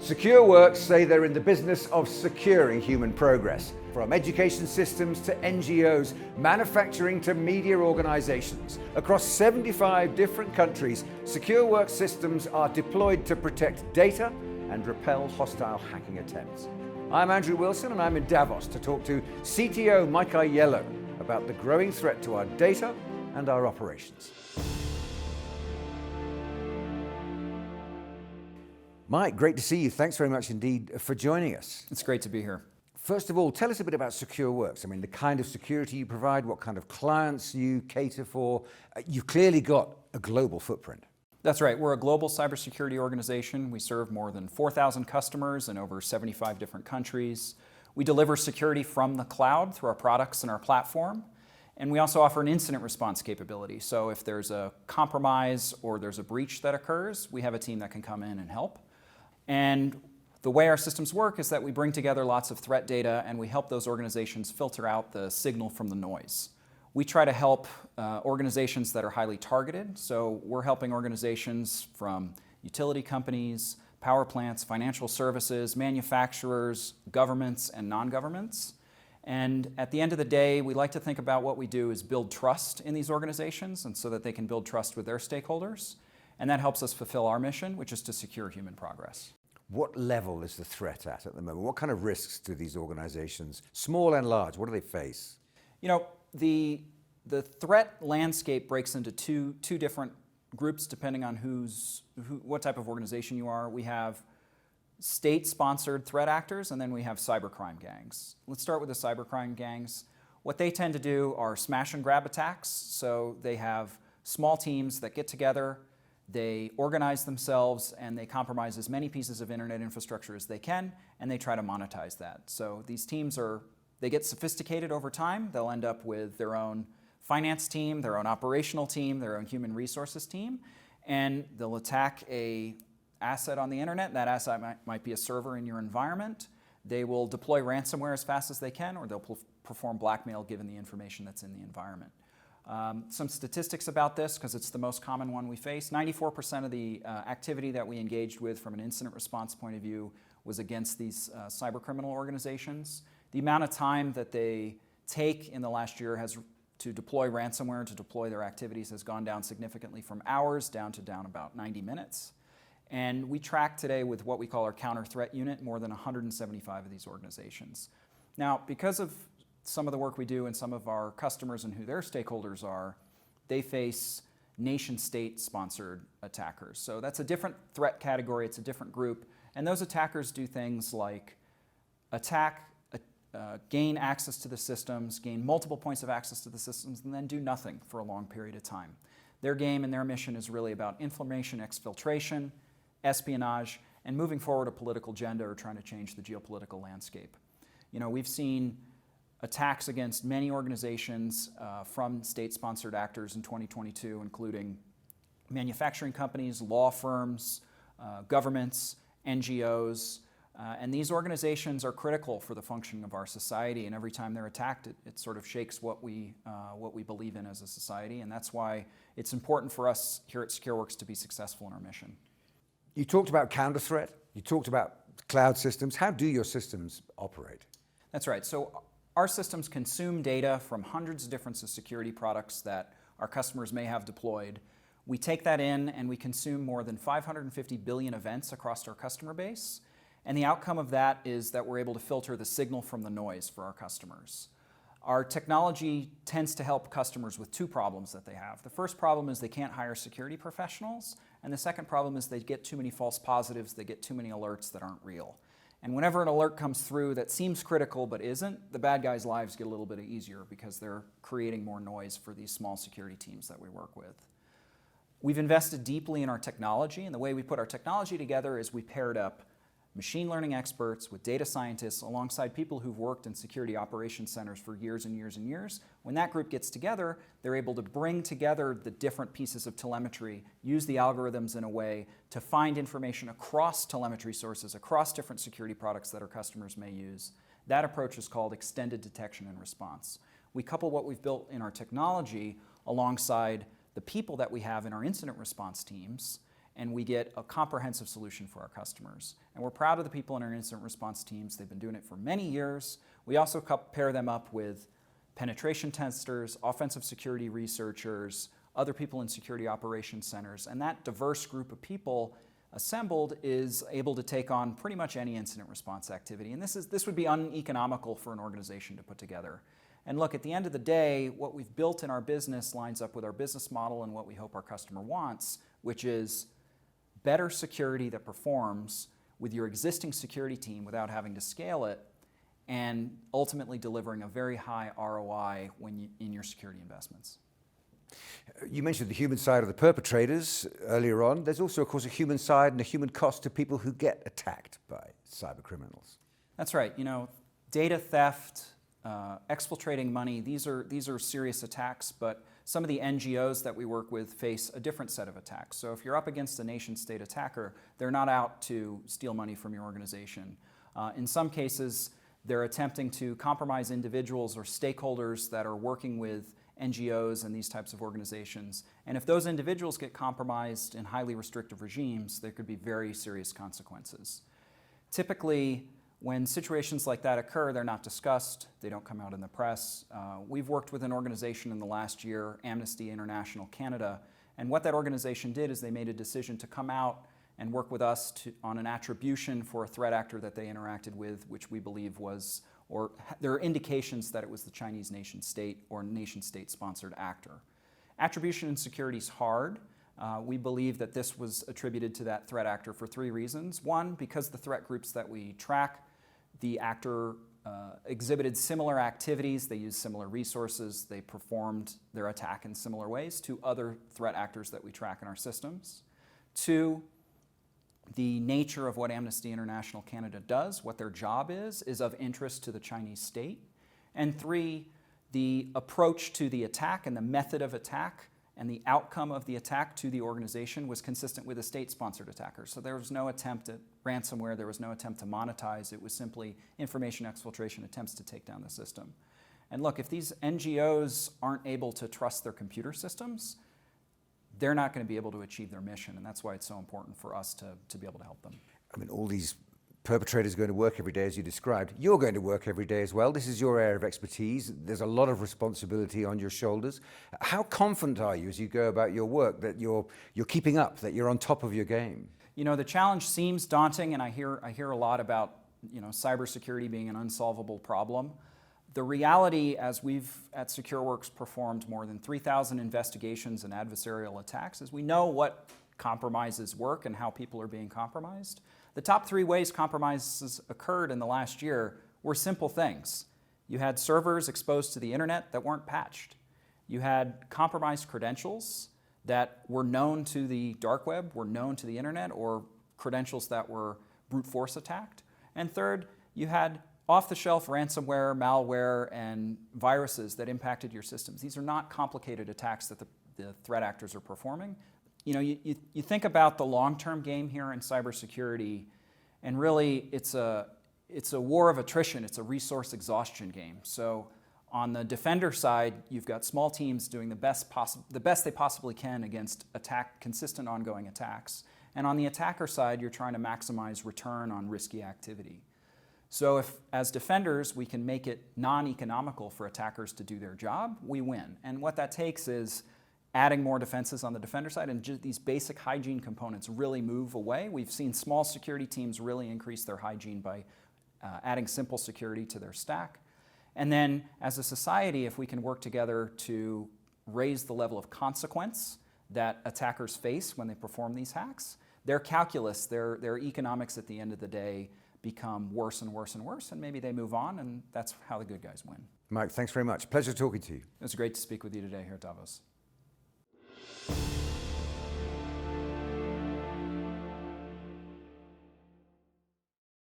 Secureworks say they're in the business of securing human progress. From education systems to NGOs, manufacturing to media organizations. Across 75 different countries, Secureworks systems are deployed to protect data and repel hostile hacking attempts. I'm Andrew Wilson and I'm in Davos to talk to CTO Mike Aiello about the growing threat to our data and our operations. Mike, great to see you. Thanks very much indeed for joining us. It's great to be here. First of all, tell us a bit about Secureworks. I mean, the kind of security you provide, what kind of clients you cater for. You've clearly got a global footprint. That's right. We're a global cybersecurity organization. We serve more than 4,000 customers in over 75 different countries. We deliver security from the cloud through our products and our platform. And we also offer an incident response capability. So if there's a compromise or there's a breach that occurs, we have a team that can come in and help. And the way our systems work is that we bring together lots of threat data and we help those organizations filter out the signal from the noise. We try to help organizations that are highly targeted. So we're helping organizations from utility companies, power plants, financial services, manufacturers, governments, and non-governments. And at the end of the day, we like to think about what we do is build trust in these organizations and so that they can build trust with their stakeholders. And that helps us fulfill our mission, which is to secure human progress. What level is the threat at the moment? What kind of risks do these organizations, small and large, what do they face? You know, the threat landscape breaks into two different groups depending on what type of organization you are. We have state-sponsored threat actors, and then we have cybercrime gangs. Let's start with the cybercrime gangs. What they tend to do are smash and grab attacks. So they have small teams that get together, they organize themselves, and they compromise as many pieces of internet infrastructure as they can, and they try to monetize that. So these teams they get sophisticated over time. They'll end up with their own finance team, their own operational team, their own human resources team, and they'll attack an asset on the internet. That asset might be a server in your environment. They will deploy ransomware as fast as they can, or they'll perform blackmail given the information that's in the environment. Some statistics about this, because it's the most common one we face. 94% of the activity that we engaged with from an incident response point of view was against these cybercriminal organizations. The amount of time that they take in the last year to deploy ransomware, to deploy their activities, has gone down significantly from hours down about 90 minutes. And we track today with what we call our counter threat unit, more than 175 of these organizations. Now, because of some of the work we do and some of our customers and who their stakeholders are, they face nation-state sponsored attackers. So that's a different threat category, it's a different group. And those attackers do things like gain access to the systems, gain multiple points of access to the systems, and then do nothing for a long period of time. Their game and their mission is really about information exfiltration, espionage, and moving forward a political agenda or trying to change the geopolitical landscape. You know, we've seen attacks against many organizations from state-sponsored actors in 2022, including manufacturing companies, law firms, governments, NGOs. And these organizations are critical for the functioning of our society, and every time they're attacked, it sort of shakes what we believe in as a society, and that's why it's important for us here at Secureworks to be successful in our mission. You talked about counter-threat, you talked about cloud systems. How do your systems operate? That's right. So our systems consume data from hundreds of different security products that our customers may have deployed. We take that in and we consume more than 550 billion events across our customer base. And the outcome of that is that we're able to filter the signal from the noise for our customers. Our technology tends to help customers with two problems that they have. The first problem is they can't hire security professionals. And the second problem is they get too many false positives, they get too many alerts that aren't real. And whenever an alert comes through that seems critical but isn't, the bad guys' lives get a little bit easier because they're creating more noise for these small security teams that we work with. We've invested deeply in our technology, and the way we put our technology together is we paired up machine learning experts with data scientists alongside people who've worked in security operations centers for years and years and years. When that group gets together, they're able to bring together the different pieces of telemetry, use the algorithms in a way to find information across telemetry sources, across different security products that our customers may use. That approach is called extended detection and response. We couple what we've built in our technology alongside the people that we have in our incident response teams, and we get a comprehensive solution for our customers. And we're proud of the people in our incident response teams. They've been doing it for many years. We also pair them up with penetration testers, offensive security researchers, other people in security operations centers, and that diverse group of people assembled is able to take on pretty much any incident response activity. And this would be uneconomical for an organization to put together. And look, at the end of the day, what we've built in our business lines up with our business model and what we hope our customer wants, which is better security that performs with your existing security team without having to scale it, and ultimately delivering a very high ROI in your security investments. You mentioned the human side of the perpetrators earlier on. There's also, of course, a human side and a human cost to people who get attacked by cyber criminals. That's right. You know, data theft, exfiltrating money, these are serious attacks, but some of the NGOs that we work with face a different set of attacks. So if you're up against a nation-state attacker, they're not out to steal money from your organization. In some cases, they're attempting to compromise individuals or stakeholders that are working with NGOs and these types of organizations. And if those individuals get compromised in highly restrictive regimes, there could be very serious consequences. Typically, when situations like that occur, they're not discussed, they don't come out in the press. We've worked with an organization in the last year, Amnesty International Canada, and what that organization did is they made a decision to come out and work with us on an attribution for a threat actor that they interacted with, which we believe was, or there are indications that it was the Chinese nation state or nation-state sponsored actor. Attribution in security is hard. We believe that this was attributed to that threat actor for 3 reasons. One, because the threat groups that we track, the actor exhibited similar activities, they used similar resources, they performed their attack in similar ways to other threat actors that we track in our systems. 2, the nature of what Amnesty International Canada does, what their job is of interest to the Chinese state. And 3, the approach to the attack and the method of attack and the outcome of the attack to the organization was consistent with a state-sponsored attacker. So there was no attempt at ransomware, there was no attempt to monetize, it was simply information exfiltration attempts to take down the system. And look, if these NGOs aren't able to trust their computer systems, they're not going to be able to achieve their mission, and that's why it's so important for us to be able to help them. I mean, all these perpetrators are going to work every day, as you described. You're going to work every day as well. This is your area of expertise. There's a lot of responsibility on your shoulders. How confident are you as you go about your work that you're keeping up, that you're on top of your game? You know, the challenge seems daunting, and I hear a lot about, you know, cybersecurity being an unsolvable problem. The reality, as we've at Secureworks performed more than 3,000 investigations and adversarial attacks, is we know what compromises work and how people are being compromised. The top 3 ways compromises occurred in the last year were simple things. You had servers exposed to the internet that weren't patched. You had compromised credentials that were known to the dark web, were known to the internet, or credentials that were brute force attacked. And third, you had off-the-shelf ransomware, malware, and viruses that impacted your systems. These are not complicated attacks that the threat actors are performing. You know, you think about the long-term game here in cybersecurity, and really it's a war of attrition. It's a resource exhaustion game. So on the defender side, you've got small teams doing the best they possibly can against consistent ongoing attacks. And on the attacker side, you're trying to maximize return on risky activity. So if, as defenders, we can make it non-economical for attackers to do their job, we win. And what that takes is adding more defenses on the defender side, and just these basic hygiene components really move away. We've seen small security teams really increase their hygiene by adding simple security to their stack. And then as a society, if we can work together to raise the level of consequence that attackers face when they perform these hacks, their calculus, their economics at the end of the day become worse and worse and worse, and maybe they move on, and that's how the good guys win. Mike, thanks very much. Pleasure talking to you. It was great to speak with you today here at Davos.